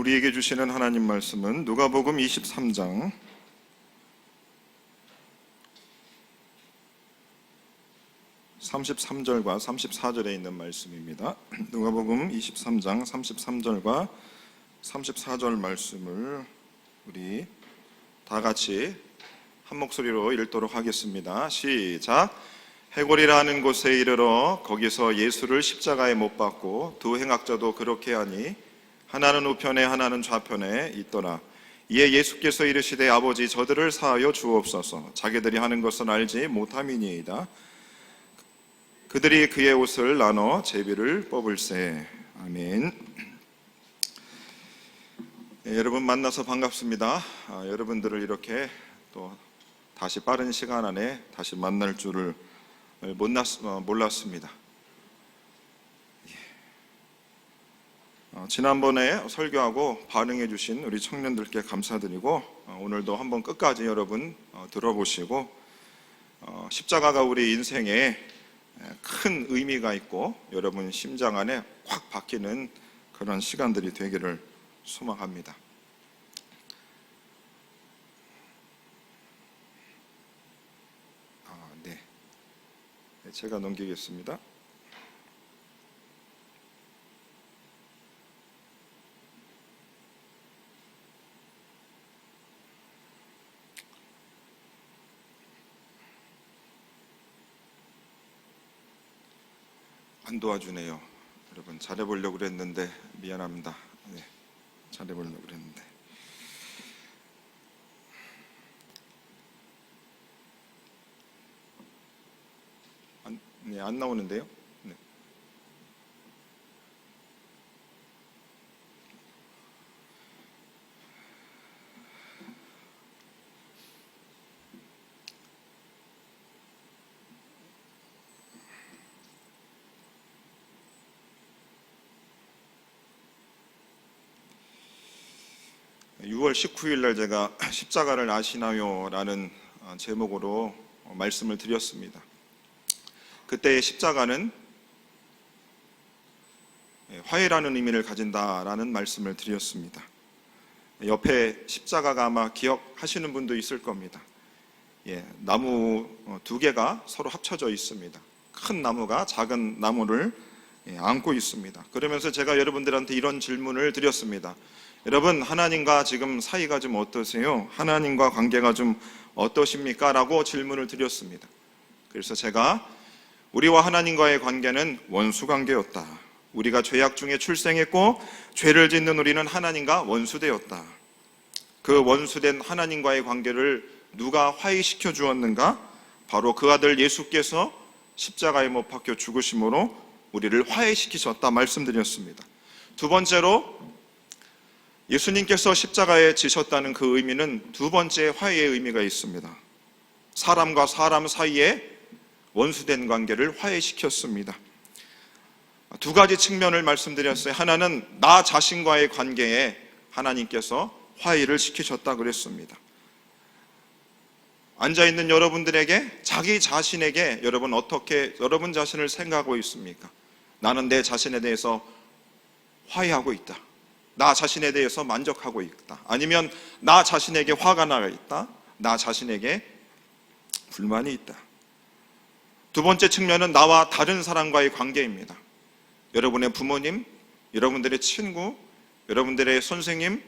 우리에게 주시는 하나님 말씀은 누가복음 23장 33절과 34절에 있는 말씀입니다. 누가복음 23장 33절과 34절 말씀을 우리 다 같이 한 목소리로 읽도록 하겠습니다. 시작. 해골이라는 곳에 이르러 거기서 예수를 십자가에 못 박고 두 행악자도 그렇게 하니 하나는 우편에 하나는 좌편에 있더라. 이에 예수께서 이르시되 아버지 저들을 사하여 주옵소서. 자기들이 하는 것은 알지 못함이니이다. 그들이 그의 옷을 나눠 제비를 뽑을세. 아멘. 여러분 만나서 반갑습니다. 여러분들을 이렇게 또 다시 빠른 시간 안에 다시 만날 줄을 몰랐습니다. 지난번에 설교하고 반응해 주신 우리 청년들께 감사드리고 오늘도 한번 끝까지 여러분 들어보시고 십자가가 우리 인생에 큰 의미가 있고 여러분 심장 안에 확 박히는 그런 시간들이 되기를 소망합니다. 네, 제가 넘기겠습니다. 안 도와주네요. 여러분 잘해보려고 그랬는데 미안합니다. 네, 잘해보려고 그랬는데 안 나오는데요. 네. (6월 19일) 날 제가 십자가를 아시나요? 라는 제목으로 말씀을 드렸습니다. 그때의 십자가는 화해라는 의미를 가진다라는 말씀을 드렸습니다. 옆에 십자가가 아마 기억하시는 분도 있을 겁니다. 나무 두 개가 서로 합쳐져 있습니다. 큰 나무가 작은 나무를 안고 있습니다. 그러면서 제가 여러분들한테 이런 질문을 드렸습니다. 여러분 하나님과 지금 사이가 좀 어떠세요? 하나님과 관계가 좀 어떠십니까? 라고 질문을 드렸습니다. 그래서 제가 우리와 하나님과의 관계는 원수관계였다. 우리가 죄악 중에 출생했고 죄를 짓는 우리는 하나님과 원수되었다. 그 원수된 하나님과의 관계를 누가 화해시켜 주었는가? 바로 그 아들 예수께서 십자가에 못 박혀 죽으심으로 우리를 화해시키셨다 말씀드렸습니다. 두 번째로 예수님께서 십자가에 지셨다는 그 의미는 두 번째 화해의 의미가 있습니다. 사람과 사람 사이에 원수된 관계를 화해시켰습니다. 두 가지 측면을 말씀드렸어요. 하나는 나 자신과의 관계에 하나님께서 화해를 시키셨다 그랬습니다. 앉아있는 여러분들에게 자기 자신에게 여러분 어떻게 여러분 자신을 생각하고 있습니까? 나는 내 자신에 대해서 화해하고 있다. 나 자신에 대해서 만족하고 있다. 아니면 나 자신에게 화가 나 있다. 나 자신에게 불만이 있다. 두 번째 측면은 나와 다른 사람과의 관계입니다. 여러분의 부모님, 여러분들의 친구, 여러분들의 선생님,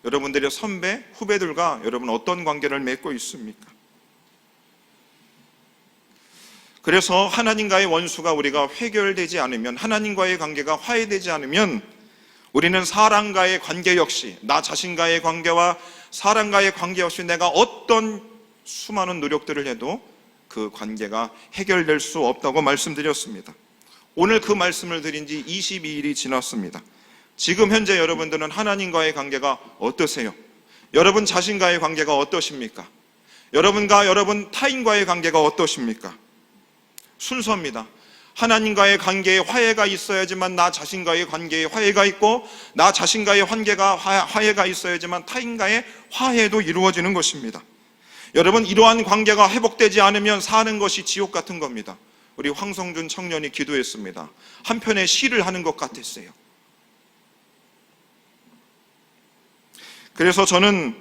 여러분들의 선배, 후배들과 여러분 어떤 관계를 맺고 있습니까? 그래서 하나님과의 원수가 우리가 해결되지 않으면, 하나님과의 관계가 화해되지 않으면 우리는 사람과의 관계 역시, 나 자신과의 관계와 사람과의 관계 역시 내가 어떤 수많은 노력들을 해도 그 관계가 해결될 수 없다고 말씀드렸습니다. 오늘 그 말씀을 드린 지 22일이 지났습니다. 지금 현재 여러분들은 하나님과의 관계가 어떠세요? 여러분 자신과의 관계가 어떠십니까? 여러분과 여러분 타인과의 관계가 어떠십니까? 순서입니다. 하나님과의 관계에 화해가 있어야지만 나 자신과의 관계에 화해가 있고, 나 자신과의 화해가 있어야지만 타인과의 화해도 이루어지는 것입니다. 여러분 이러한 관계가 회복되지 않으면 사는 것이 지옥 같은 겁니다. 우리 황성준 청년이 기도했습니다. 한편의 시를 하는 것 같았어요. 그래서 저는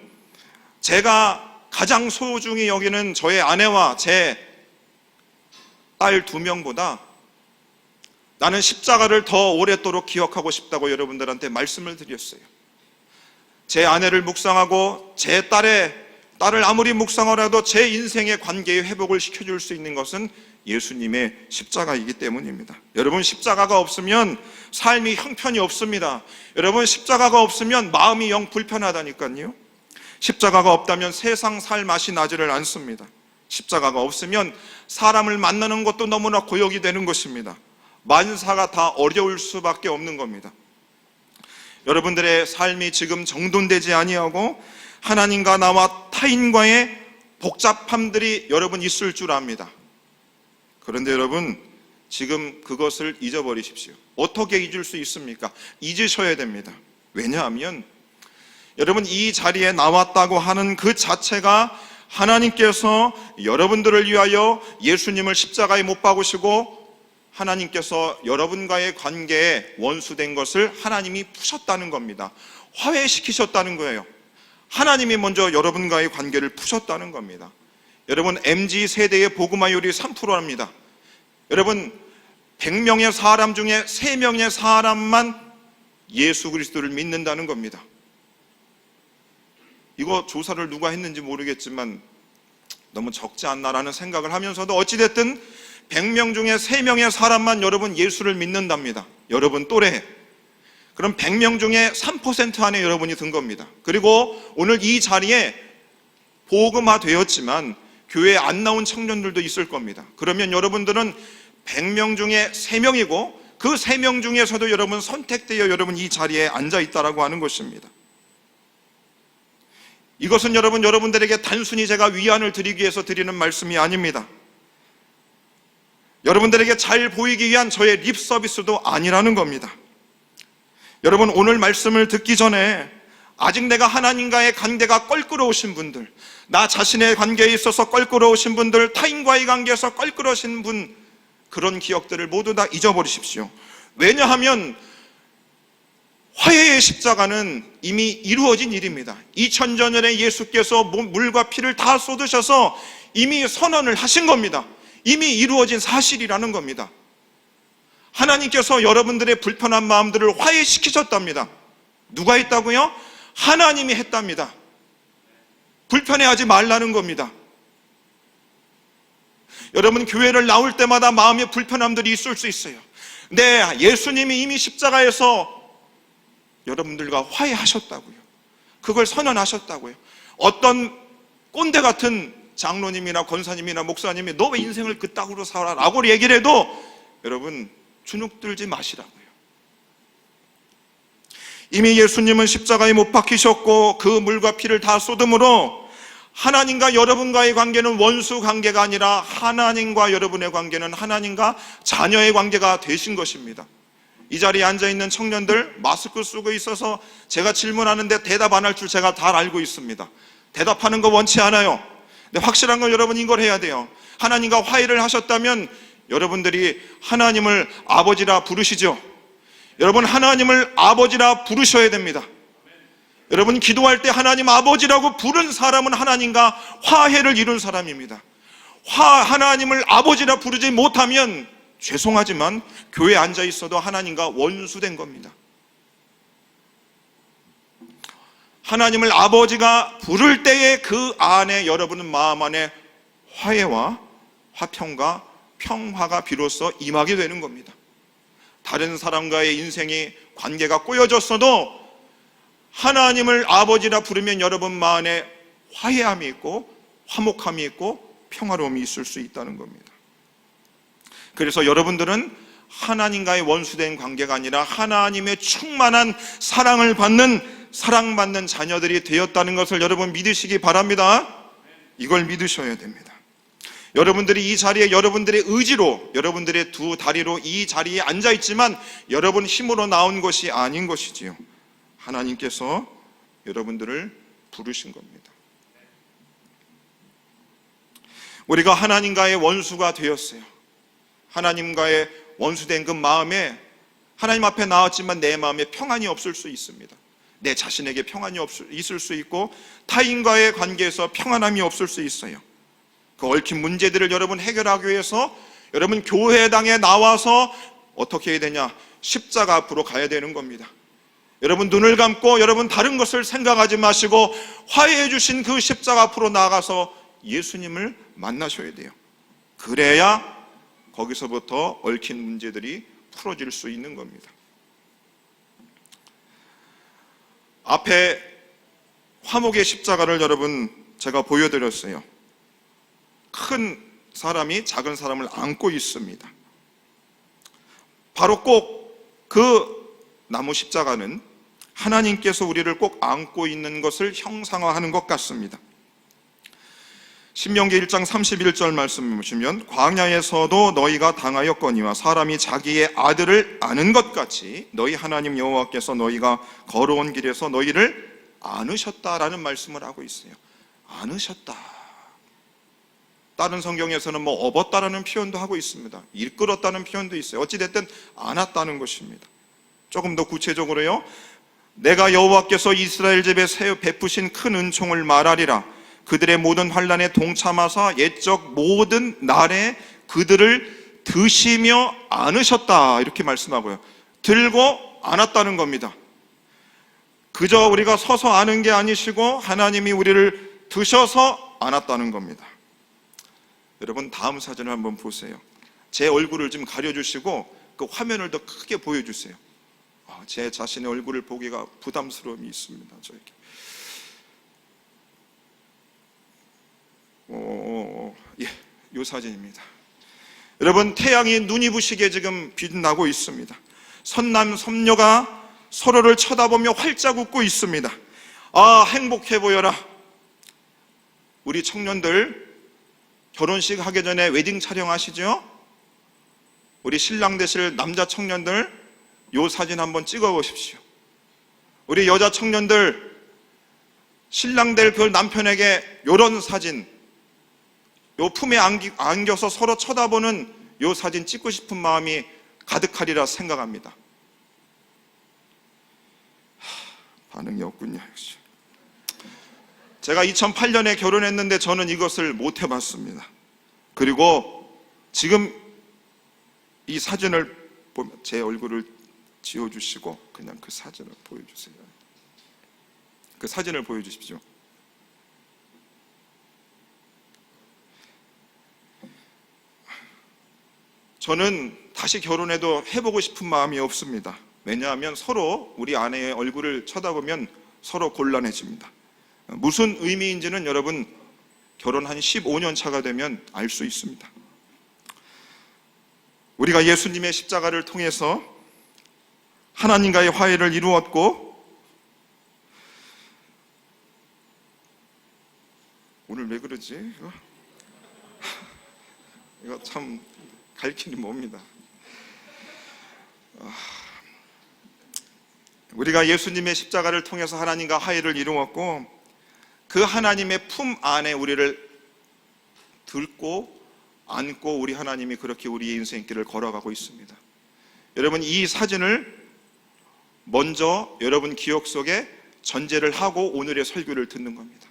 제가 가장 소중히 여기는 저의 아내와 제 딸 2명보다 나는 십자가를 더 오랫도록 기억하고 싶다고 여러분들한테 말씀을 드렸어요. 제 아내를 묵상하고 제 딸을 아무리 묵상하라도 제 인생의 관계의 회복을 시켜줄 수 있는 것은 예수님의 십자가이기 때문입니다. 여러분, 십자가가 없으면 삶이 형편이 없습니다. 여러분, 십자가가 없으면 마음이 영 불편하다니까요. 십자가가 없다면 세상 살 맛이 나지를 않습니다. 십자가가 없으면 사람을 만나는 것도 너무나 고역이 되는 것입니다. 만사가 다 어려울 수밖에 없는 겁니다. 여러분들의 삶이 지금 정돈되지 아니하고 하나님과 나와 타인과의 복잡함들이 여러분 있을 줄 압니다. 그런데 여러분, 지금 그것을 잊어버리십시오. 어떻게 잊을 수 있습니까? 잊으셔야 됩니다. 왜냐하면 여러분, 이 자리에 나왔다고 하는 그 자체가 하나님께서 여러분들을 위하여 예수님을 십자가에 못 박으시고 하나님께서 여러분과의 관계에 원수된 것을 하나님이 푸셨다는 겁니다. 화해시키셨다는 거예요. 하나님이 먼저 여러분과의 관계를 푸셨다는 겁니다. 여러분, MZ세대의 복음화율이 3%입니다. 여러분, 100명의 사람 중에 3명의 사람만 예수 그리스도를 믿는다는 겁니다. 이거 조사를 누가 했는지 모르겠지만 너무 적지 않나라는 생각을 하면서도 어찌됐든 100명 중에 3명의 사람만 여러분 예수를 믿는답니다. 여러분 또래. 그럼 100명 중에 3% 안에 여러분이 든 겁니다. 그리고 오늘 이 자리에 복음화되었지만 교회에 안 나온 청년들도 있을 겁니다. 그러면 여러분들은 100명 중에 3명이고 그 3명 중에서도 여러분 선택되어 여러분 이 자리에 앉아 있다라고 하는 것입니다. 이것은 여러분들에게 단순히 제가 위안을 드리기 위해서 드리는 말씀이 아닙니다. 여러분들에게 잘 보이기 위한 저의 립 서비스도 아니라는 겁니다. 여러분, 오늘 말씀을 듣기 전에 아직 내가 하나님과의 관계가 껄끄러우신 분들, 나 자신의 관계에 있어서 껄끄러우신 분들, 타인과의 관계에서 껄끄러우신 분, 그런 기억들을 모두 다 잊어버리십시오. 왜냐하면 화해의 십자가는 이미 이루어진 일입니다. 2000년 전에 예수께서 물과 피를 다 쏟으셔서 이미 선언을 하신 겁니다. 이미 이루어진 사실이라는 겁니다. 하나님께서 여러분들의 불편한 마음들을 화해시키셨답니다. 누가 했다고요? 하나님이 했답니다. 불편해하지 말라는 겁니다. 여러분, 교회를 나올 때마다 마음의 불편함들이 있을 수 있어요. 네, 예수님이 이미 십자가에서 여러분들과 화해하셨다고요. 그걸 선언하셨다고요. 어떤 꼰대 같은 장로님이나 권사님이나 목사님이 너 왜 인생을 그따구로 살아? 라고 얘기를 해도 여러분 주눅들지 마시라고요. 이미 예수님은 십자가에 못 박히셨고 그 물과 피를 다 쏟음으로 하나님과 여러분과의 관계는 원수 관계가 아니라 하나님과 여러분의 관계는 하나님과 자녀의 관계가 되신 것입니다. 이 자리에 앉아있는 청년들, 마스크 쓰고 있어서 제가 질문하는데 대답 안 할 줄 제가 다 알고 있습니다. 대답하는 거 원치 않아요. 근데 확실한 건 여러분 이걸 해야 돼요. 하나님과 화해를 하셨다면 여러분들이 하나님을 아버지라 부르시죠. 여러분, 하나님을 아버지라 부르셔야 됩니다. 여러분, 기도할 때 하나님 아버지라고 부른 사람은 하나님과 화해를 이룬 사람입니다. 하나님을 아버지라 부르지 못하면 죄송하지만 교회에 앉아 있어도 하나님과 원수된 겁니다. 하나님을 아버지가 부를 때에 그 안에 여러분은 마음 안에 화해와 화평과 평화가 비로소 임하게 되는 겁니다. 다른 사람과의 인생이 관계가 꼬여졌어도 하나님을 아버지라 부르면 여러분 마음에 화해함이 있고 화목함이 있고 평화로움이 있을 수 있다는 겁니다. 그래서 여러분들은 하나님과의 원수된 관계가 아니라 하나님의 충만한 사랑을 받는 사랑받는 자녀들이 되었다는 것을 여러분 믿으시기 바랍니다. 이걸 믿으셔야 됩니다. 여러분들이 이 자리에 여러분들의 의지로, 여러분들의 두 다리로 이 자리에 앉아 있지만 여러분 힘으로 나온 것이 아닌 것이지요. 하나님께서 여러분들을 부르신 겁니다. 우리가 하나님과의 원수가 되었어요. 하나님과의 원수된 그 마음에 하나님 앞에 나왔지만 내 마음에 평안이 없을 수 있습니다. 내 자신에게 평안이 있을 수 있고 타인과의 관계에서 평안함이 없을 수 있어요. 그 얽힌 문제들을 여러분 해결하기 위해서 여러분 교회당에 나와서 어떻게 해야 되냐? 십자가 앞으로 가야 되는 겁니다. 여러분 눈을 감고 여러분 다른 것을 생각하지 마시고 화해해 주신 그 십자가 앞으로 나아가서 예수님을 만나셔야 돼요. 그래야 거기서부터 얽힌 문제들이 풀어질 수 있는 겁니다. 앞에 화목의 십자가를 여러분 제가 보여드렸어요. 큰 사람이 작은 사람을 안고 있습니다. 바로 꼭 그 나무 십자가는 하나님께서 우리를 꼭 안고 있는 것을 형상화하는 것 같습니다. 신명기 1장 31절 말씀 보시면 광야에서도 너희가 당하였거니와 사람이 자기의 아들을 아는 것 같이 너희 하나님 여호와께서 너희가 걸어온 길에서 너희를 안으셨다라는 말씀을 하고 있어요. 안으셨다. 다른 성경에서는 업었다라는 표현도 하고 있습니다. 이끌었다는 표현도 있어요. 어찌됐든 안았다는 것입니다. 조금 더 구체적으로요. 내가 여호와께서 이스라엘 집에 베푸신 큰 은총을 말하리라. 그들의 모든 환난에 동참하사 옛적 모든 날에 그들을 드시며 안으셨다. 이렇게 말씀하고요. 들고 안았다는 겁니다. 그저 우리가 서서 아는 게 아니시고 하나님이 우리를 드셔서 안았다는 겁니다. 여러분 다음 사진을 한번 보세요. 제 얼굴을 좀 가려주시고 그 화면을 더 크게 보여주세요. 제 자신의 얼굴을 보기가 부담스러움이 있습니다. 저에게. 이 사진입니다. 여러분 태양이 눈이 부시게 지금 빛나고 있습니다. 선남 선녀가 서로를 쳐다보며 활짝 웃고 있습니다. 행복해 보여라. 우리 청년들 결혼식 하기 전에 웨딩 촬영하시죠? 우리 신랑 되실 남자 청년들 이 사진 한번 찍어 보십시오. 우리 여자 청년들 신랑 될 그 남편에게 이런 사진, 요 품에 안겨서 서로 쳐다보는 요 사진 찍고 싶은 마음이 가득하리라 생각합니다. 반응이 없군요. 역시. 제가 2008년에 결혼했는데 저는 이것을 못 해봤습니다. 그리고 지금 이 사진을 보면 제 얼굴을 지워주시고 그냥 그 사진을 보여주세요. 그 사진을 보여주십시오. 저는 다시 결혼해도 해보고 싶은 마음이 없습니다. 왜냐하면 서로 우리 아내의 얼굴을 쳐다보면 서로 곤란해집니다. 무슨 의미인지는 여러분 결혼한 15년 차가 되면 알 수 있습니다. 우리가 예수님의 십자가를 통해서 하나님과의 화해를 이루었고 오늘 왜 그러지? 이거 참 갈 길이 멉니다. 우리가 예수님의 십자가를 통해서 하나님과 화해를 이루었고 그 하나님의 품 안에 우리를 들고 안고 우리 하나님이 그렇게 우리의 인생길을 걸어가고 있습니다. 여러분 이 사진을 먼저 여러분 기억 속에 전제를 하고 오늘의 설교를 듣는 겁니다.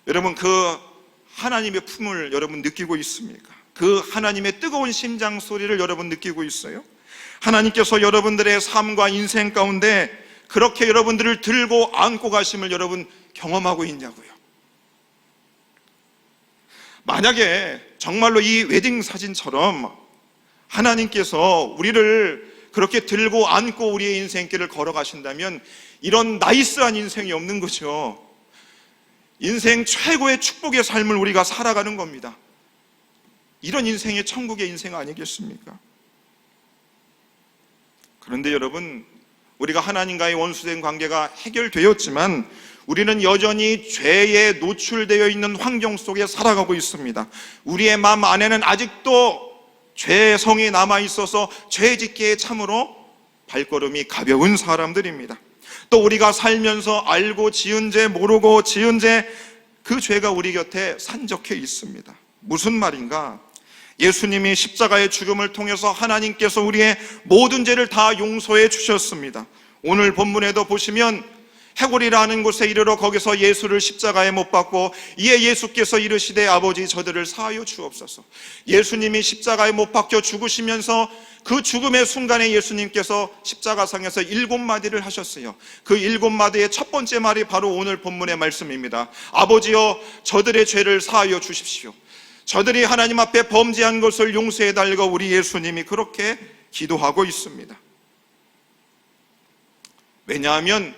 여러분 그 하나님의 품을 여러분 느끼고 있습니까? 그 하나님의 뜨거운 심장 소리를 여러분 느끼고 있어요? 하나님께서 여러분들의 삶과 인생 가운데 그렇게 여러분들을 들고 안고 가심을 여러분 경험하고 있냐고요? 만약에 정말로 이 웨딩 사진처럼 하나님께서 우리를 그렇게 들고 안고 우리의 인생길을 걸어가신다면 이런 나이스한 인생이 없는 거죠. 인생 최고의 축복의 삶을 우리가 살아가는 겁니다. 이런 인생이 천국의 인생 아니겠습니까? 그런데 여러분 우리가 하나님과의 원수된 관계가 해결되었지만 우리는 여전히 죄에 노출되어 있는 환경 속에 살아가고 있습니다. 우리의 마음 안에는 아직도 죄의 성이 남아있어서 죄 짓기에 참으로 발걸음이 가벼운 사람들입니다. 또 우리가 살면서 알고 지은 죄 모르고 지은 죄 그 죄가 우리 곁에 산적해 있습니다. 무슨 말인가? 예수님이 십자가의 죽음을 통해서 하나님께서 우리의 모든 죄를 다 용서해 주셨습니다. 오늘 본문에도 보시면 해골이라는 곳에 이르러 거기서 예수를 십자가에 못 박고 이에 예수께서 이르시되 아버지 저들을 사하여 주옵소서. 예수님이 십자가에 못 박혀 죽으시면서 그 죽음의 순간에 예수님께서 십자가상에서 7마디를 하셨어요. 그 7마디의 첫 번째 말이 바로 오늘 본문의 말씀입니다. 아버지여 저들의 죄를 사하여 주십시오. 저들이 하나님 앞에 범죄한 것을 용서해 달라고 우리 예수님이 그렇게 기도하고 있습니다. 왜냐하면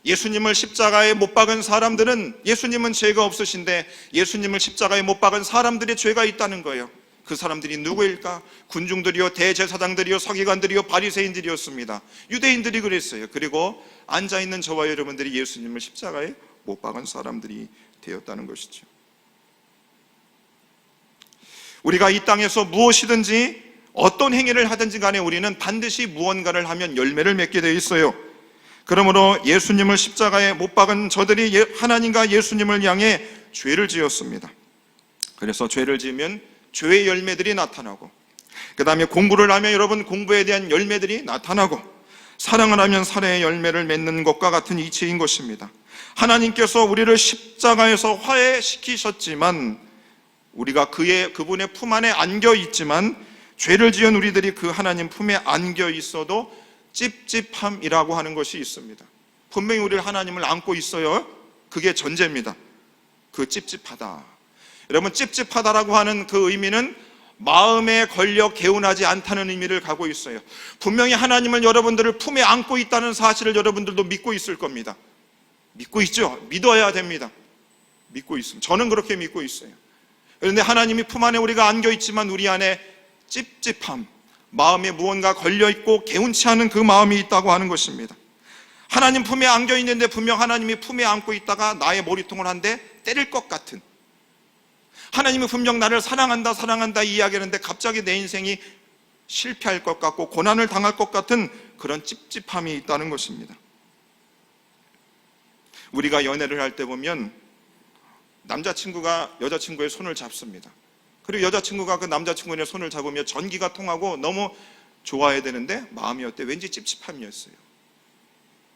예수님을 십자가에 못 박은 사람들은, 예수님은 죄가 없으신데 예수님을 십자가에 못 박은 사람들의 죄가 있다는 거예요. 그 사람들이 누구일까? 군중들이요, 대제사장들이요, 서기관들이요, 바리새인들이었습니다. 유대인들이 그랬어요. 그리고 앉아있는 저와 여러분들이 예수님을 십자가에 못 박은 사람들이 되었다는 것이죠. 우리가 이 땅에서 무엇이든지 어떤 행위를 하든지 간에 우리는 반드시 무언가를 하면 열매를 맺게 되어 있어요. 그러므로 예수님을 십자가에 못 박은 저들이 하나님과 예수님을 향해 죄를 지었습니다. 그래서 죄를 지으면 죄의 열매들이 나타나고, 그 다음에 공부를 하면 여러분 공부에 대한 열매들이 나타나고, 사랑을 하면 사랑의 열매를 맺는 것과 같은 이치인 것입니다. 하나님께서 우리를 십자가에서 화해시키셨지만, 우리가 그분의 품 안에 안겨 있지만, 죄를 지은 우리들이 그 하나님 품에 안겨 있어도 찝찝함이라고 하는 것이 있습니다. 분명히 우리를 하나님을 안고 있어요. 그게 전제입니다. 그 찝찝하다. 여러분, 찝찝하다라고 하는 그 의미는 마음에 걸려 개운하지 않다는 의미를 갖고 있어요. 분명히 하나님을 여러분들을 품에 안고 있다는 사실을 여러분들도 믿고 있을 겁니다. 믿고 있죠? 믿어야 됩니다. 믿고 있습니다. 저는 그렇게 믿고 있어요. 그런데 하나님이 품 안에 우리가 안겨 있지만 우리 안에 찝찝함, 마음에 무언가 걸려있고 개운치 않은 그 마음이 있다고 하는 것입니다. 하나님 품에 안겨 있는데 분명 하나님이 품에 안고 있다가 나의 머리통을 한 대 때릴 것 같은, 하나님이 분명 나를 사랑한다 이야기하는데 갑자기 내 인생이 실패할 것 같고 고난을 당할 것 같은 그런 찝찝함이 있다는 것입니다. 우리가 연애를 할 때 보면 남자친구가 여자친구의 손을 잡습니다. 그리고 여자친구가 그 남자친구의 손을 잡으며 전기가 통하고 너무 좋아해야 되는데 마음이 어때? 왠지 찝찝함이었어요.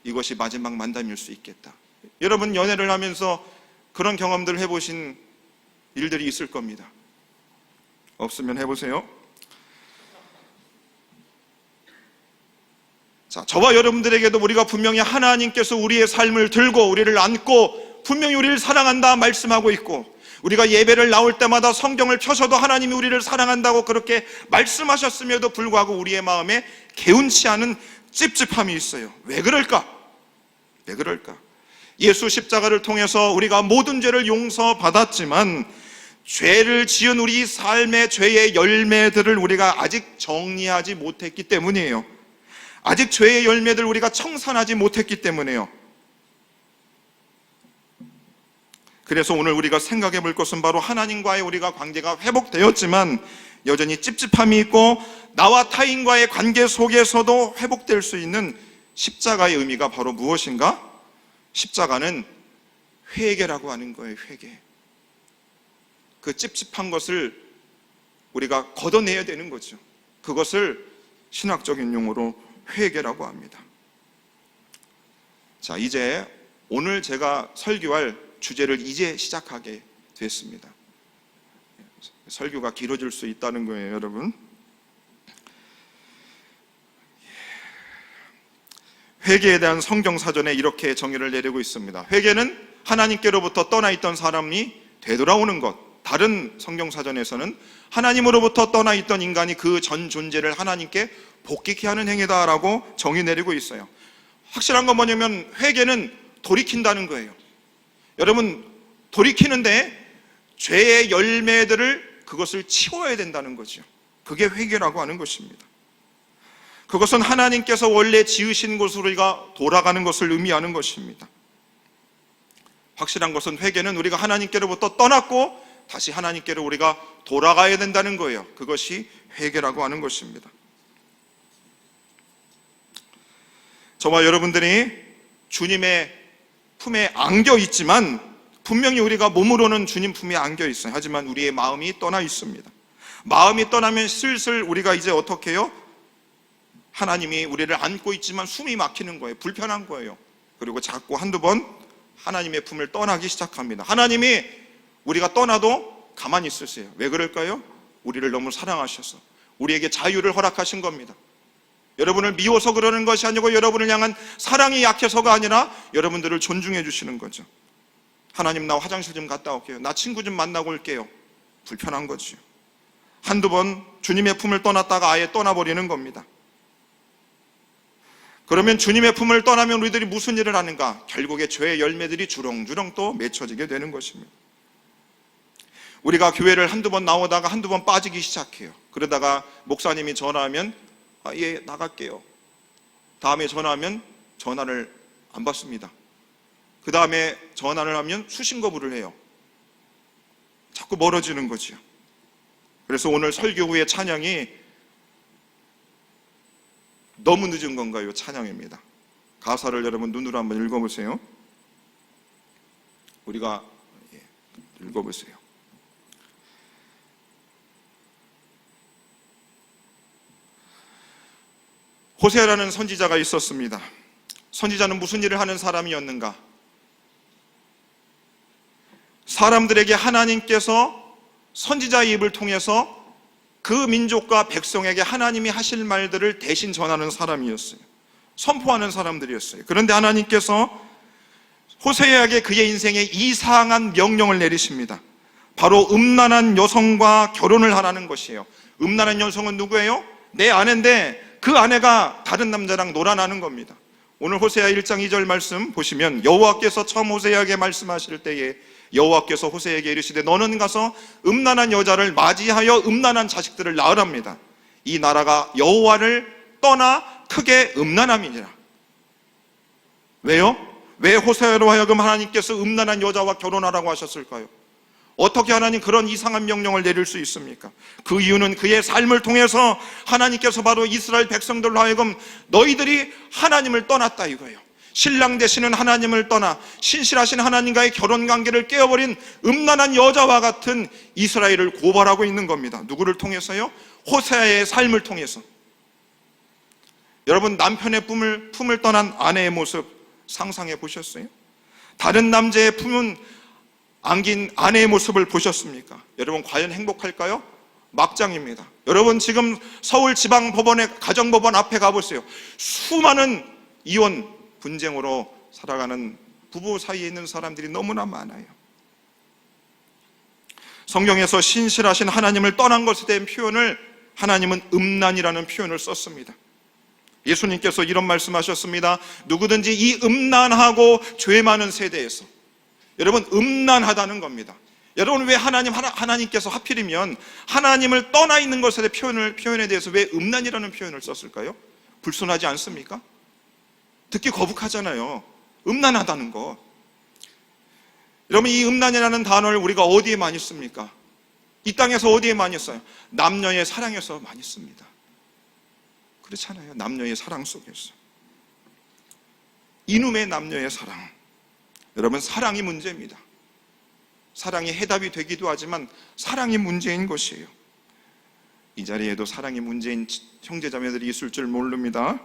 이것이 마지막 만남일 수 있겠다. 여러분, 연애를 하면서 그런 경험들을 해보신 일들이 있을 겁니다. 없으면 해보세요. 자, 저와 여러분들에게도 우리가 분명히 하나님께서 우리의 삶을 들고 우리를 안고 분명히 우리를 사랑한다 말씀하고 있고, 우리가 예배를 나올 때마다 성경을 펴서도 하나님이 우리를 사랑한다고 그렇게 말씀하셨음에도 불구하고 우리의 마음에 개운치 않은 찝찝함이 있어요. 왜 그럴까? 왜 그럴까? 예수 십자가를 통해서 우리가 모든 죄를 용서받았지만 죄를 지은 우리 삶의 죄의 열매들을 우리가 아직 정리하지 못했기 때문이에요. 아직 죄의 열매들을 우리가 청산하지 못했기 때문에요. 그래서 오늘 우리가 생각해 볼 것은 바로 하나님과의 우리가 관계가 회복되었지만 여전히 찝찝함이 있고 나와 타인과의 관계 속에서도 회복될 수 있는 십자가의 의미가 바로 무엇인가? 십자가는 회개라고 하는 거예요. 회개. 그 찝찝한 것을 우리가 걷어내야 되는 거죠. 그것을 신학적인 용어로 회개라고 합니다. 자, 이제 오늘 제가 설교할 주제를 이제 시작하게 됐습니다. 설교가 길어질 수 있다는 거예요, 여러분. 회개에 대한 성경 사전에 이렇게 정의를 내리고 있습니다. 회개는 하나님께로부터 떠나 있던 사람이 되돌아오는 것. 다른 성경 사전에서는 하나님으로부터 떠나 있던 인간이 그 전 존재를 하나님께 복귀케 하는 행위다라고 정의 내리고 있어요. 확실한 건 뭐냐면 회개는 돌이킨다는 거예요. 여러분, 돌이키는데 죄의 열매들을 그것을 치워야 된다는 거죠. 그게 회개라고 하는 것입니다. 그것은 하나님께서 원래 지으신 곳으로 우리가 돌아가는 것을 의미하는 것입니다. 확실한 것은 회개는 우리가 하나님께로부터 떠났고 다시 하나님께로 우리가 돌아가야 된다는 거예요. 그것이 회개라고 하는 것입니다. 저와 여러분들이 주님의 품에 안겨 있지만 분명히 우리가 몸으로는 주님 품에 안겨 있어요. 하지만 우리의 마음이 떠나 있습니다. 마음이 떠나면 슬슬 우리가 이제 어떻게 해요? 하나님이 우리를 안고 있지만 숨이 막히는 거예요. 불편한 거예요. 그리고 자꾸 한두 번 하나님의 품을 떠나기 시작합니다. 하나님이 우리가 떠나도 가만히 있으세요. 왜 그럴까요? 우리를 너무 사랑하셔서 우리에게 자유를 허락하신 겁니다. 여러분을 미워서 그러는 것이 아니고 여러분을 향한 사랑이 약해서가 아니라 여러분들을 존중해 주시는 거죠. 하나님, 나 화장실 좀 갔다 올게요. 나 친구 좀 만나고 올게요. 불편한 거죠. 한두 번 주님의 품을 떠났다가 아예 떠나버리는 겁니다. 그러면 주님의 품을 떠나면 우리들이 무슨 일을 하는가? 결국에 죄의 열매들이 주렁주렁 또 맺혀지게 되는 것입니다. 우리가 교회를 한두 번 나오다가 한두 번 빠지기 시작해요. 그러다가 목사님이 전화하면 예, 나갈게요. 다음에 전화하면 전화를 안 받습니다. 그 다음에 전화를 하면 수신거부를 해요. 자꾸 멀어지는 거죠. 그래서 오늘 설교 후에 찬양이 너무 늦은 건가요? 찬양입니다. 가사를 여러분 눈으로 한번 읽어보세요. 우리가 읽어보세요. 호세아라는 선지자가 있었습니다. 선지자는 무슨 일을 하는 사람이었는가? 사람들에게 하나님께서 선지자의 입을 통해서 그 민족과 백성에게 하나님이 하실 말들을 대신 전하는 사람이었어요. 선포하는 사람들이었어요. 그런데 하나님께서 호세아에게 그의 인생에 이상한 명령을 내리십니다. 바로 음란한 여성과 결혼을 하라는 것이에요. 음란한 여성은 누구예요? 내 아내인데 그 아내가 다른 남자랑 놀아나는 겁니다. 오늘 호세아 1장 2절 말씀 보시면 여호와께서 처음 호세아에게 말씀하실 때에 여호와께서 호세아에게 이르시되 너는 가서 음란한 여자를 맞이하여 음란한 자식들을 낳으랍니다. 이 나라가 여호와를 떠나 크게 음란함이니라. 왜요? 왜 호세아로 하여금 하나님께서 음란한 여자와 결혼하라고 하셨을까요? 어떻게 하나님 그런 이상한 명령을 내릴 수 있습니까? 그 이유는 그의 삶을 통해서 하나님께서 바로 이스라엘 백성들로 하여금 너희들이 하나님을 떠났다 이거예요. 신랑 되시는 하나님을 떠나 신실하신 하나님과의 결혼관계를 깨어버린 음란한 여자와 같은 이스라엘을 고발하고 있는 겁니다. 누구를 통해서요? 호세아의 삶을 통해서. 여러분, 남편의 품을 떠난 아내의 모습 상상해 보셨어요? 다른 남자의 품은 안긴 아내의 모습을 보셨습니까? 여러분, 과연 행복할까요? 막장입니다. 여러분, 지금 서울지방법원의 가정법원 앞에 가보세요. 수많은 이혼 분쟁으로 살아가는 부부 사이에 있는 사람들이 너무나 많아요. 성경에서 신실하신 하나님을 떠난 것에 대한 표현을 하나님은 음란이라는 표현을 썼습니다. 예수님께서 이런 말씀하셨습니다. 누구든지 이 음란하고 죄 많은 세대에서, 여러분, 음란하다는 겁니다. 여러분, 왜 하나님께서 하필이면 하나님을 떠나 있는 것에 대한 표현에 대해서 왜 음란이라는 표현을 썼을까요? 불순하지 않습니까? 듣기 거북하잖아요. 음란하다는 거. 여러분, 이 음란이라는 단어를 우리가 어디에 많이 씁니까? 이 땅에서 어디에 많이 써요? 남녀의 사랑에서 많이 씁니다. 그렇잖아요. 남녀의 사랑 속에서. 이놈의 남녀의 사랑. 여러분, 사랑이 문제입니다. 사랑이 해답이 되기도 하지만 사랑이 문제인 것이에요. 이 자리에도 사랑이 문제인 형제자매들이 있을 줄 모릅니다.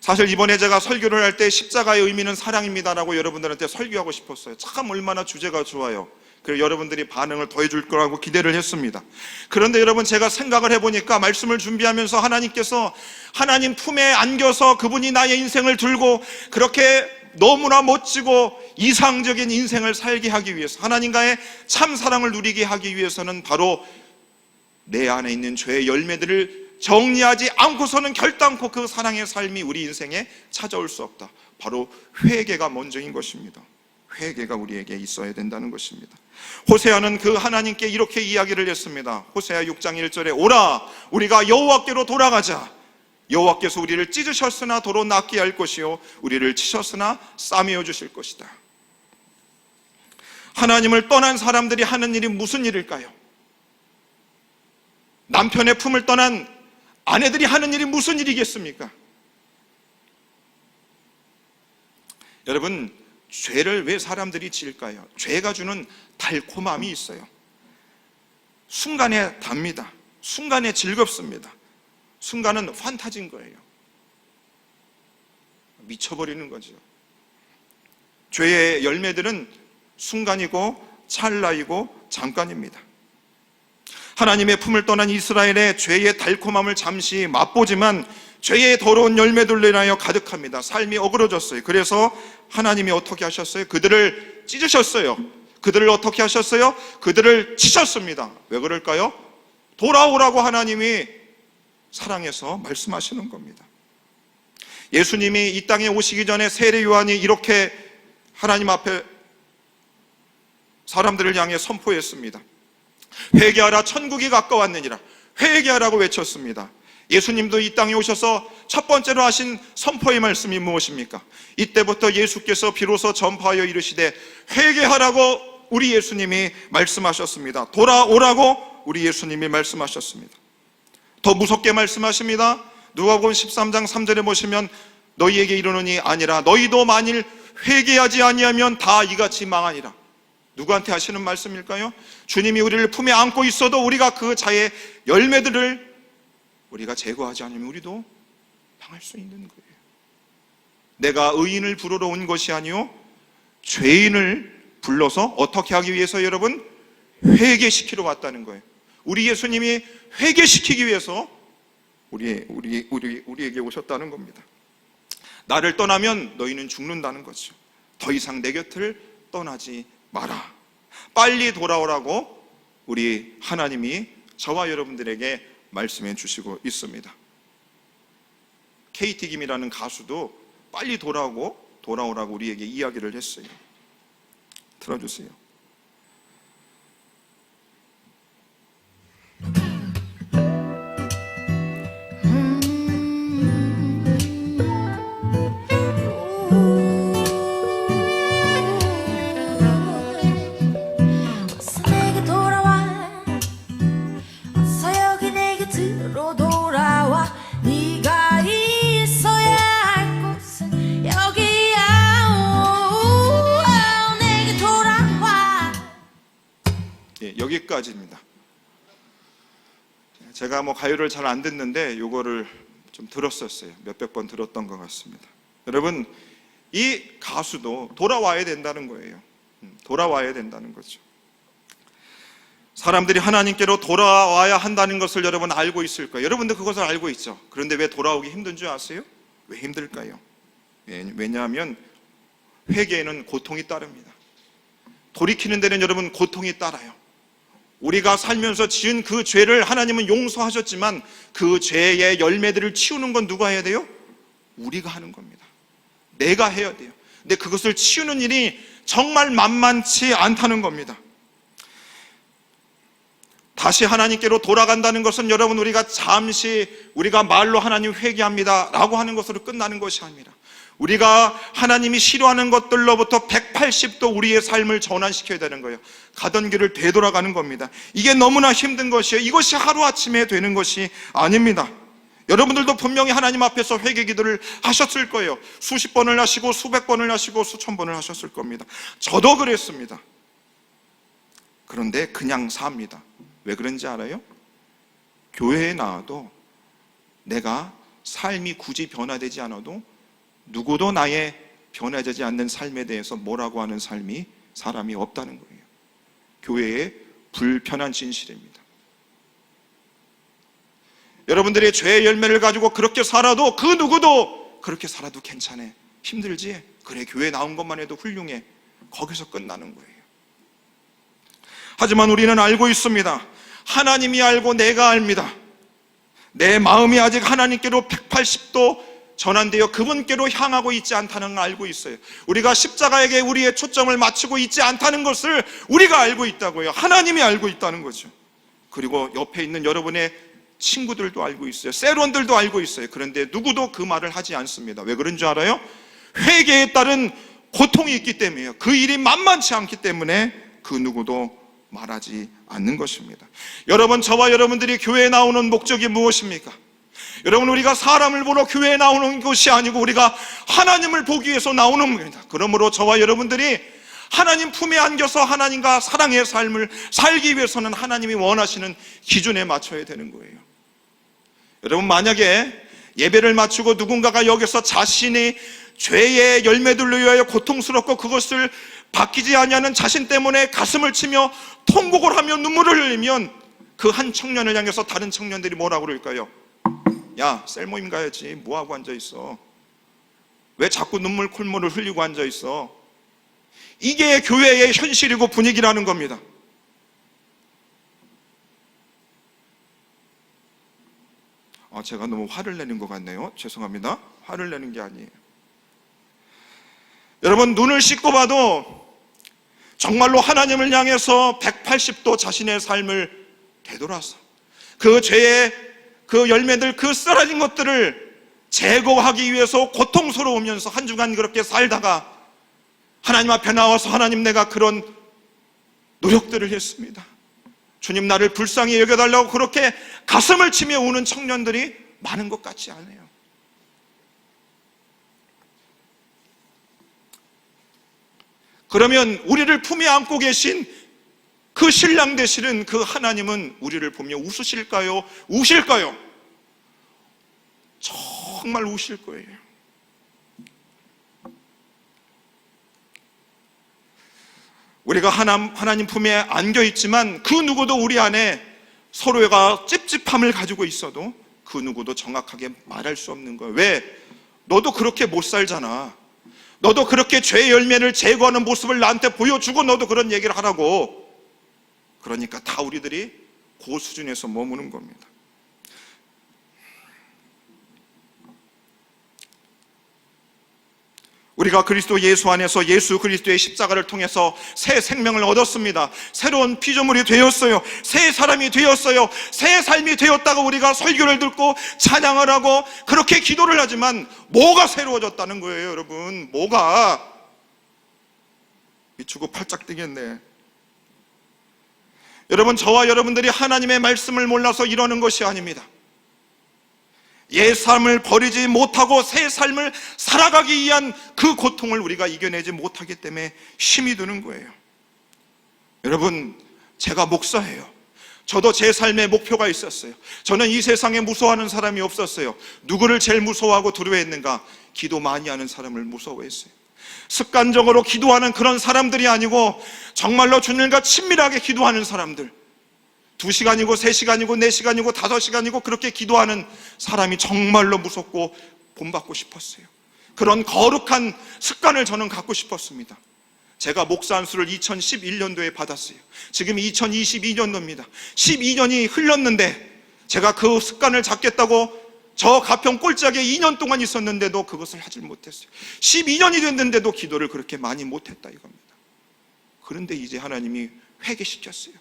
사실 이번에 제가 설교를 할 때 십자가의 의미는 사랑입니다라고 여러분들한테 설교하고 싶었어요. 참 얼마나 주제가 좋아요. 그리고 여러분들이 반응을 더해줄 거라고 기대를 했습니다. 그런데 여러분, 제가 생각을 해보니까 말씀을 준비하면서 하나님께서 하나님 품에 안겨서 그분이 나의 인생을 들고 그렇게 너무나 멋지고 이상적인 인생을 살게 하기 위해서, 하나님과의 참 사랑을 누리게 하기 위해서는 바로 내 안에 있는 죄의 열매들을 정리하지 않고서는 결단코 그 사랑의 삶이 우리 인생에 찾아올 수 없다. 바로 회개가 먼저인 것입니다. 회개가 우리에게 있어야 된다는 것입니다. 호세아는 그 하나님께 이렇게 이야기를 했습니다. 호세아 6장 1절에 오라, 우리가 여호와께로 돌아가자. 여호와께서 우리를 찢으셨으나 도로 낫게 할 것이요 우리를 치셨으나 싸매어 주실 것이다. 하나님을 떠난 사람들이 하는 일이 무슨 일일까요? 남편의 품을 떠난 아내들이 하는 일이 무슨 일이겠습니까? 여러분, 죄를 왜 사람들이 지을까요? 죄가 주는 달콤함이 있어요. 순간에 답니다. 순간에 즐겁습니다. 순간은 판타지인 거예요. 미쳐버리는 거죠. 죄의 열매들은 순간이고 찰나이고 잠깐입니다. 하나님의 품을 떠난 이스라엘의 죄의 달콤함을 잠시 맛보지만 죄의 더러운 열매들로 인하여 가득합니다. 삶이 어그러졌어요. 그래서 하나님이 어떻게 하셨어요? 그들을 찢으셨어요. 그들을 어떻게 하셨어요? 그들을 치셨습니다. 왜 그럴까요? 돌아오라고 하나님이 사랑해서 말씀하시는 겁니다. 예수님이 이 땅에 오시기 전에 세례 요한이 이렇게 하나님 앞에 사람들을 향해 선포했습니다. 회개하라, 천국이 가까웠느니라. 회개하라고 외쳤습니다. 예수님도 이 땅에 오셔서 첫 번째로 하신 선포의 말씀이 무엇입니까? 이때부터 예수께서 비로소 전파하여 이르시되 회개하라고 우리 예수님이 말씀하셨습니다. 돌아오라고 우리 예수님이 말씀하셨습니다. 더 무섭게 말씀하십니다. 누가복음 13장 3절에 보시면 너희에게 이르노니 아니라 너희도 만일 회개하지 아니하면 다 이같이 망하니라. 누구한테 하시는 말씀일까요? 주님이 우리를 품에 안고 있어도 우리가 그 자의 열매들을 우리가 제거하지 않으면 우리도 망할 수 있는 거예요. 내가 의인을 부르러 온 것이 아니요 죄인을 불러서 어떻게 하기 위해서 여러분? 회개시키러 왔다는 거예요. 우리 예수님이 회개시키기 위해서 우리에게 오셨다는 겁니다. 나를 떠나면 너희는 죽는다는 거죠. 더 이상 내 곁을 떠나지 마라. 빨리 돌아오라고 우리 하나님이 저와 여러분들에게 말씀해 주시고 있습니다. KT 김이라는 가수도 빨리 돌아오라고 우리에게 이야기를 했어요. 들어주세요. 여기까지입니다. 제가 가요를 잘 안 듣는데 요거를 좀 들었었어요. 몇백 번 들었던 것 같습니다. 여러분, 이 가수도 돌아와야 된다는 거예요. 돌아와야 된다는 거죠. 사람들이 하나님께로 돌아와야 한다는 것을 여러분 알고 있을 거예요. 여러분도 그것을 알고 있죠. 그런데 왜 돌아오기 힘든 줄 아세요? 왜 힘들까요? 왜냐하면 회개에는 고통이 따릅니다. 돌이키는 데는 여러분 고통이 따라요. 우리가 살면서 지은 그 죄를 하나님은 용서하셨지만 그 죄의 열매들을 치우는 건 누가 해야 돼요? 우리가 하는 겁니다. 내가 해야 돼요. 근데 그것을 치우는 일이 정말 만만치 않다는 겁니다. 다시 하나님께로 돌아간다는 것은 여러분 우리가 잠시 우리가 말로 하나님 회개합니다 라고 하는 것으로 끝나는 것이 아니라 우리가 하나님이 싫어하는 것들로부터 180도 우리의 삶을 전환시켜야 되는 거예요. 가던 길을 되돌아가는 겁니다. 이게 너무나 힘든 것이에요. 이것이 하루아침에 되는 것이 아닙니다. 여러분들도 분명히 하나님 앞에서 회개 기도를 하셨을 거예요. 수십 번을 하시고 수백 번을 하시고 수천 번을 하셨을 겁니다. 저도 그랬습니다. 그런데 그냥 삽니다. 왜 그런지 알아요? 교회에 나와도 내가 삶이 굳이 변화되지 않아도 누구도 나의 변화되지 않는 삶에 대해서 뭐라고 하는 사람이 없다는 거예요. 교회의 불편한 진실입니다. 여러분들이 죄의 열매를 가지고 그렇게 살아도 그 누구도 그렇게 살아도 괜찮아. 힘들지? 그래, 교회 나온 것만 해도 훌륭해. 거기서 끝나는 거예요. 하지만 우리는 알고 있습니다. 하나님이 알고 내가 압니다. 내 마음이 아직 하나님께로 180도 전환되어 그분께로 향하고 있지 않다는 걸 알고 있어요. 우리가 십자가에게 우리의 초점을 맞추고 있지 않다는 것을 우리가 알고 있다고요. 하나님이 알고 있다는 거죠. 그리고 옆에 있는 여러분의 친구들도 알고 있어요. 세론들도 알고 있어요. 그런데 누구도 그 말을 하지 않습니다. 왜 그런 줄 알아요? 회개에 따른 고통이 있기 때문이에요. 그 일이 만만치 않기 때문에 그 누구도 말하지 않는 것입니다. 여러분, 저와 여러분들이 교회에 나오는 목적이 무엇입니까? 여러분, 우리가 사람을 보러 교회에 나오는 것이 아니고 우리가 하나님을 보기 위해서 나오는 겁니다. 그러므로 저와 여러분들이 하나님 품에 안겨서 하나님과 사랑의 삶을 살기 위해서는 하나님이 원하시는 기준에 맞춰야 되는 거예요. 여러분, 만약에 예배를 마치고 누군가가 여기서 자신이 죄의 열매들로 인하여 고통스럽고 그것을 바뀌지 아니하는 자신 때문에 가슴을 치며 통곡을 하며 눈물을 흘리면 그 한 청년을 향해서 다른 청년들이 뭐라고 그럴까요? 야, 셀모임 가야지. 뭐하고 앉아있어? 왜 자꾸 눈물 콧물을 흘리고 앉아있어? 이게 교회의 현실이고 분위기라는 겁니다. 제가 너무 화를 내는 것 같네요. 죄송합니다. 화를 내는 게 아니에요. 여러분, 눈을 씻고 봐도 정말로 하나님을 향해서 180도 자신의 삶을 되돌아서 그 죄의 그 열매들, 그 쓰러진 것들을 제거하기 위해서 고통스러우면서 한 주간 그렇게 살다가 하나님 앞에 나와서 하나님, 내가 그런 노력들을 했습니다. 주님, 나를 불쌍히 여겨달라고 그렇게 가슴을 치며 우는 청년들이 많은 것 같지 않아요. 그러면 우리를 품에 안고 계신 그 신랑 되시는 그 하나님은 우리를 보며 웃으실까요? 우실까요? 정말 우실 거예요. 우리가 하나님 품에 안겨 있지만 그 누구도 우리 안에 서로가 찝찝함을 가지고 있어도 그 누구도 정확하게 말할 수 없는 거예요. 왜? 너도 그렇게 못 살잖아. 너도 그렇게 죄의 열매를 제거하는 모습을 나한테 보여주고 너도 그런 얘기를 하라고. 그러니까 다 우리들이 그 수준에서 머무는 겁니다. 우리가 그리스도 예수 안에서 예수 그리스도의 십자가를 통해서 새 생명을 얻었습니다. 새로운 피조물이 되었어요. 새 사람이 되었어요. 새 삶이 되었다고 우리가 설교를 듣고 찬양을 하고 그렇게 기도를 하지만 뭐가 새로워졌다는 거예요, 여러분? 뭐가? 미치고 팔짝 뛰겠네. 여러분, 저와 여러분들이 하나님의 말씀을 몰라서 이러는 것이 아닙니다. 옛 삶을 버리지 못하고 새 삶을 살아가기 위한 그 고통을 우리가 이겨내지 못하기 때문에 힘이 드는 거예요. 여러분, 제가 목사예요. 저도 제 삶의 목표가 있었어요. 저는 이 세상에 무서워하는 사람이 없었어요. 누구를 제일 무서워하고 두려워했는가? 기도 많이 하는 사람을 무서워했어요. 습관적으로 기도하는 그런 사람들이 아니고 정말로 주님과 친밀하게 기도하는 사람들, 2시간이고 3시간이고 4시간이고 5시간이고 그렇게 기도하는 사람이 정말로 무섭고 본받고 싶었어요. 그런 거룩한 습관을 저는 갖고 싶었습니다. 제가 목사 안수를 2011년도에 받았어요. 지금 2022년도입니다. 12년이 흘렀는데 제가 그 습관을 잡겠다고 저 가평 꼴짝에 2년 동안 있었는데도 그것을 하질 못했어요. 12년이 됐는데도 기도를 그렇게 많이 못했다 이겁니다. 그런데 이제 하나님이 회개시켰어요.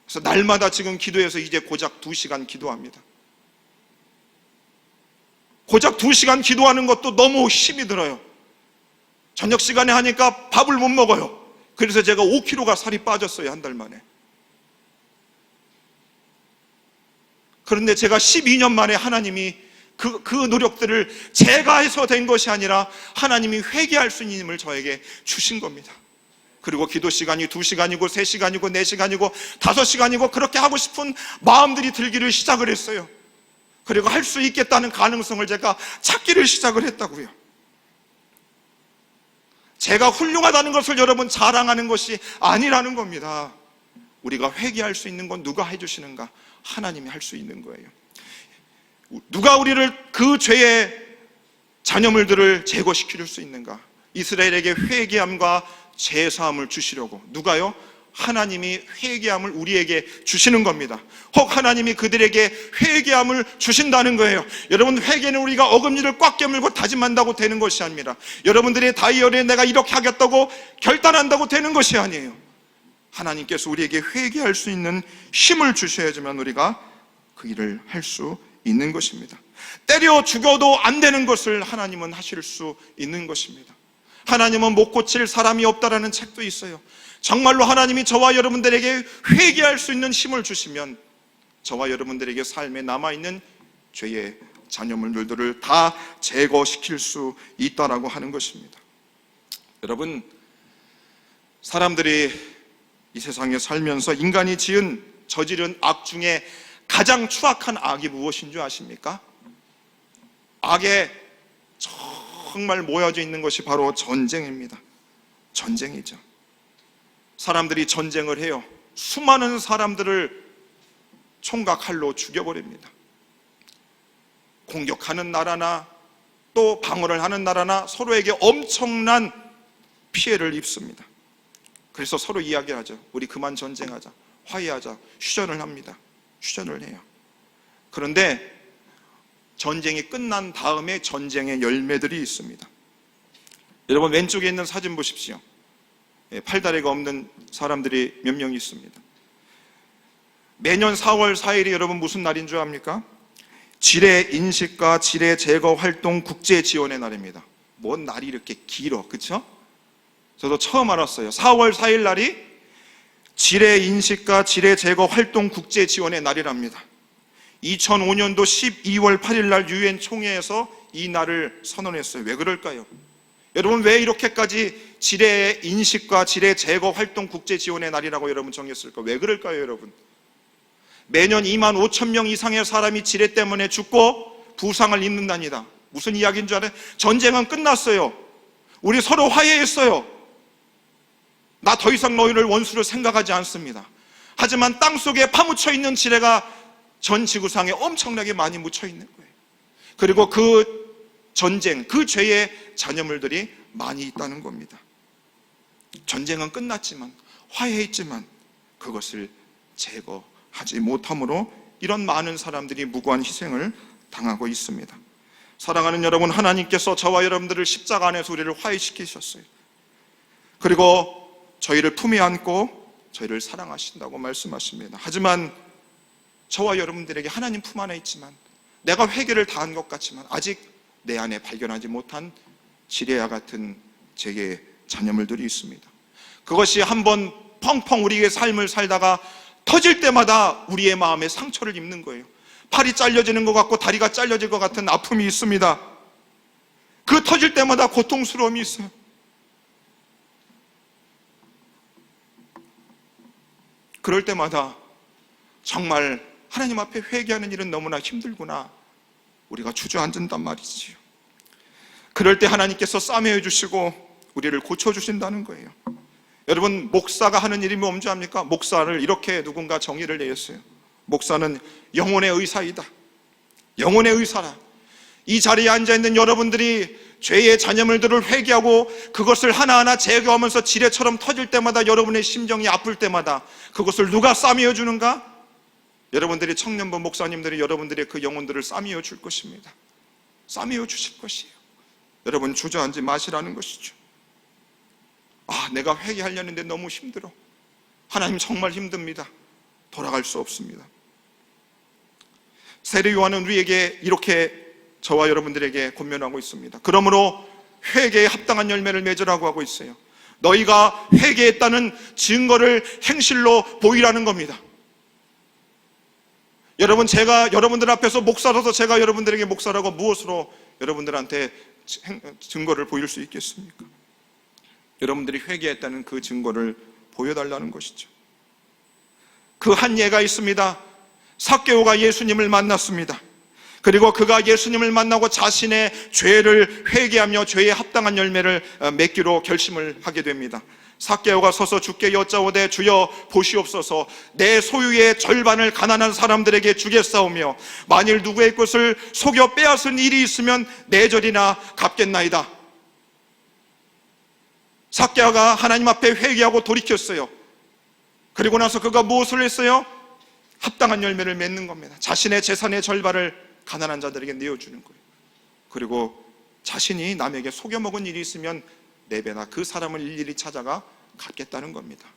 그래서 날마다 지금 기도해서 이제 고작 2시간 기도합니다. 고작 2시간 기도하는 것도 너무 힘이 들어요. 저녁 시간에 하니까 밥을 못 먹어요. 그래서 제가 5kg가 살이 빠졌어요, 한 달 만에. 그런데 제가 12년 만에 하나님이 그 노력들을 제가 해서 된 것이 아니라 하나님이 회개할 수 있는 힘을 저에게 주신 겁니다. 그리고 기도 시간이 2시간이고 3시간이고 4시간이고 5시간이고 그렇게 하고 싶은 마음들이 들기를 시작을 했어요. 그리고 할 수 있겠다는 가능성을 제가 찾기를 시작을 했다고요. 제가 훌륭하다는 것을 여러분 자랑하는 것이 아니라는 겁니다. 우리가 회개할 수 있는 건 누가 해주시는가? 하나님이 할 수 있는 거예요. 누가 우리를 그 죄의 잔여물들을 제거시킬 수 있는가? 이스라엘에게 회개함과 제사함을 주시려고. 누가요? 하나님이 회개함을 우리에게 주시는 겁니다. 혹 하나님이 그들에게 회개함을 주신다는 거예요. 여러분, 회개는 우리가 어금니를 꽉 깨물고 다짐한다고 되는 것이 아닙니다. 여러분들의 다이어리에 내가 이렇게 하겠다고 결단한다고 되는 것이 아니에요. 하나님께서 우리에게 회개할 수 있는 힘을 주셔야지만 우리가 그 일을 할 수 있는 것입니다. 때려 죽여도 안 되는 것을 하나님은 하실 수 있는 것입니다. 하나님은 못 고칠 사람이 없다라는 책도 있어요. 정말로 하나님이 저와 여러분들에게 회개할 수 있는 힘을 주시면 저와 여러분들에게 삶에 남아있는 죄의 잔여물들을 다 제거시킬 수 있다라고 하는 것입니다. 여러분, 사람들이 이 세상에 살면서 인간이 저지른 악 중에 가장 추악한 악이 무엇인 줄 아십니까? 악에 정말 모여져 있는 것이 바로 전쟁입니다. 전쟁이죠. 사람들이 전쟁을 해요. 수많은 사람들을 총과 칼로 죽여버립니다. 공격하는 나라나 또 방어를 하는 나라나 서로에게 엄청난 피해를 입습니다. 그래서 서로 이야기하죠. 우리 그만 전쟁하자, 화해하자, 휴전을 합니다. 휴전을 해요. 그런데 전쟁이 끝난 다음에 전쟁의 열매들이 있습니다. 여러분 왼쪽에 있는 사진 보십시오. 팔다리가 없는 사람들이 몇 명 있습니다. 매년 4월 4일이 여러분 무슨 날인 줄 압니까? 지뢰 인식과 지뢰 제거 활동 국제 지원의 날입니다. 뭔 날이 이렇게 길어, 그렇죠? 저도 처음 알았어요. 4월 4일 날이 지뢰 인식과 지뢰 제거 활동 국제 지원의 날이랍니다. 2005년도 12월 8일 날 유엔 총회에서 이 날을 선언했어요. 왜 그럴까요? 여러분 왜 이렇게까지 지뢰 인식과 지뢰 제거 활동 국제 지원의 날이라고 여러분 정했을까? 왜 그럴까요, 여러분? 매년 2만 5천 명 이상의 사람이 지뢰 때문에 죽고 부상을 입는답니다. 무슨 이야기인 줄 알아요? 전쟁은 끝났어요. 우리 서로 화해했어요. 나 더 이상 너희를 원수로 생각하지 않습니다. 하지만 땅속에 파묻혀 있는 지뢰가 전 지구상에 엄청나게 많이 묻혀 있는 거예요. 그리고 그 전쟁, 그 죄의 잔여물들이 많이 있다는 겁니다. 전쟁은 끝났지만, 화해했지만 그것을 제거하지 못함으로 이런 많은 사람들이 무고한 희생을 당하고 있습니다. 사랑하는 여러분, 하나님께서 저와 여러분들을 십자가 안에서 우리를 화해시키셨어요. 그리고 저희를 품에 안고 저희를 사랑하신다고 말씀하십니다. 하지만 저와 여러분들에게 하나님 품 안에 있지만, 내가 회개를 다한 것 같지만 아직 내 안에 발견하지 못한 지뢰와 같은 죄의 잔여물들이 있습니다. 그것이 한번 펑펑 우리의 삶을 살다가 터질 때마다 우리의 마음에 상처를 입는 거예요. 팔이 잘려지는 것 같고 다리가 잘려질 것 같은 아픔이 있습니다. 그 터질 때마다 고통스러움이 있어요. 그럴 때마다 정말 하나님 앞에 회개하는 일은 너무나 힘들구나, 우리가 주저앉는단 말이지요. 그럴 때 하나님께서 싸매어 주시고 우리를 고쳐주신다는 거예요. 여러분, 목사가 하는 일이 뭔지 압니까? 목사를 이렇게 누군가 정의를 내렸어요. 목사는 영혼의 의사이다. 영혼의 의사라. 이 자리에 앉아있는 여러분들이 죄의 잔여물들을 회개하고 그것을 하나하나 제거하면서 지뢰처럼 터질 때마다, 여러분의 심정이 아플 때마다 그것을 누가 싸매어 주는가? 여러분들이, 청년부 목사님들이 여러분들의 그 영혼들을 싸매어 줄 것입니다. 싸매어 주실 것이에요. 여러분 주저앉지 마시라는 것이죠. 내가 회개하려는데 너무 힘들어. 하나님 정말 힘듭니다. 돌아갈 수 없습니다. 세례 요한은 우리에게 이렇게 저와 여러분들에게 권면하고 있습니다. 그러므로 회개에 합당한 열매를 맺으라고 하고 있어요. 너희가 회개했다는 증거를 행실로 보이라는 겁니다. 여러분, 제가 여러분들 앞에서 목사로서 제가 여러분들에게 목사라고 무엇으로 여러분들한테 증거를 보일 수 있겠습니까? 여러분들이 회개했다는 그 증거를 보여달라는 것이죠. 그 한 예가 있습니다. 삭개오가 예수님을 만났습니다. 그리고 그가 예수님을 만나고 자신의 죄를 회개하며 죄에 합당한 열매를 맺기로 결심을 하게 됩니다. 삭개오가 서서 주께 여짜오되, 주여 보시옵소서, 내 소유의 절반을 가난한 사람들에게 주겠사오며 만일 누구의 것을 속여 빼앗은 일이 있으면 네 절이나 갚겠나이다. 삭개오가 하나님 앞에 회개하고 돌이켰어요. 그리고 나서 그가 무엇을 했어요? 합당한 열매를 맺는 겁니다. 자신의 재산의 절반을 가난한 자들에게 내어주는 거예요. 그리고 자신이 남에게 속여먹은 일이 있으면 네 배나 그 사람을 일일이 찾아가 갚겠다는 겁니다.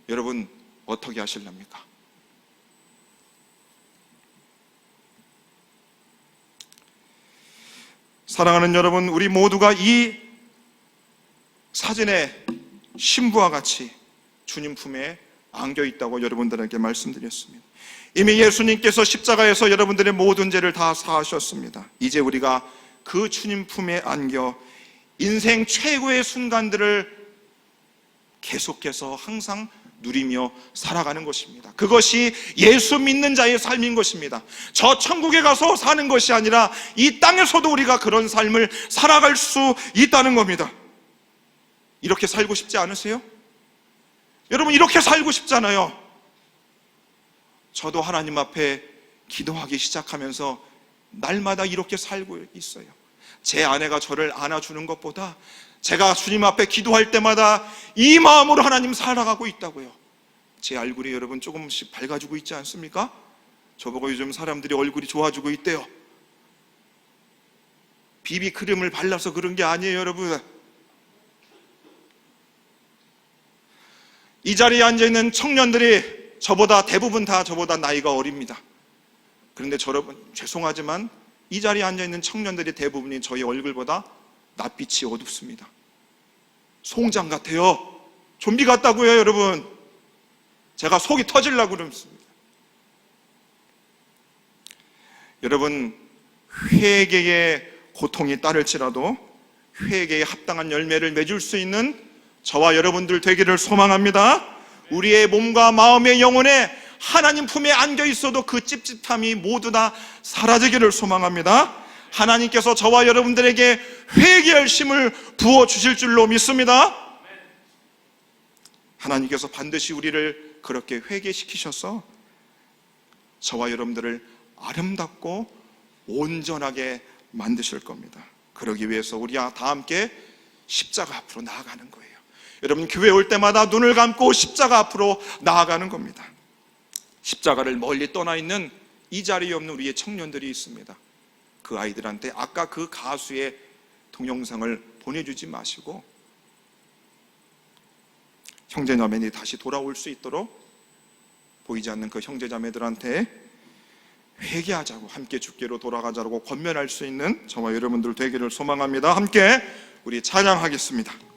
여러분 어떻게 하실랍니까? 사랑하는 여러분, 우리 모두가 이 사진의 신부와 같이 주님 품에 안겨 있다고 여러분들에게 말씀드렸습니다. 이미 예수님께서 십자가에서 여러분들의 모든 죄를 다 사하셨습니다. 이제 우리가 그 주님 품에 안겨 인생 최고의 순간들을 계속해서 항상 누리며 살아가는 것입니다. 그것이 예수 믿는 자의 삶인 것입니다. 저 천국에 가서 사는 것이 아니라 이 땅에서도 우리가 그런 삶을 살아갈 수 있다는 겁니다. 이렇게 살고 싶지 않으세요? 여러분, 이렇게 살고 싶잖아요. 저도 하나님 앞에 기도하기 시작하면서 날마다 이렇게 살고 있어요. 제 아내가 저를 안아주는 것보다 제가 주님 앞에 기도할 때마다 이 마음으로 하나님 살아가고 있다고요. 제 얼굴이 여러분 조금씩 밝아지고 있지 않습니까? 저보고 요즘 사람들이 얼굴이 좋아지고 있대요. 비비크림을 발라서 그런 게 아니에요, 여러분. 이 자리에 앉아있는 청년들이 대부분 다 저보다 나이가 어립니다. 그런데 여러분, 죄송하지만 이 자리에 앉아있는 청년들이 대부분이 저희 얼굴보다 낯빛이 어둡습니다. 송장 같아요. 좀비 같다고요, 여러분. 제가 속이 터지려고 그럽니다. 여러분, 회개의 고통이 따를지라도 회개에 합당한 열매를 맺을 수 있는 저와 여러분들 되기를 소망합니다. 우리의 몸과 마음의 영혼에 하나님 품에 안겨 있어도 그 찝찝함이 모두 다 사라지기를 소망합니다. 하나님께서 저와 여러분들에게 회개할 힘을 부어주실 줄로 믿습니다. 하나님께서 반드시 우리를 그렇게 회개시키셔서 저와 여러분들을 아름답고 온전하게 만드실 겁니다. 그러기 위해서 우리 다 함께 십자가 앞으로 나아가는 거예요. 여러분, 교회 올 때마다 눈을 감고 십자가 앞으로 나아가는 겁니다. 십자가를 멀리 떠나 있는 이 자리에 없는 우리의 청년들이 있습니다. 그 아이들한테 아까 그 가수의 동영상을 보내주지 마시고 형제자매들이 다시 돌아올 수 있도록 보이지 않는 그 형제자매들한테 회개하자고, 함께 주께로 돌아가자고 권면할 수 있는 저와 여러분들 되기를 소망합니다. 함께 우리 찬양하겠습니다.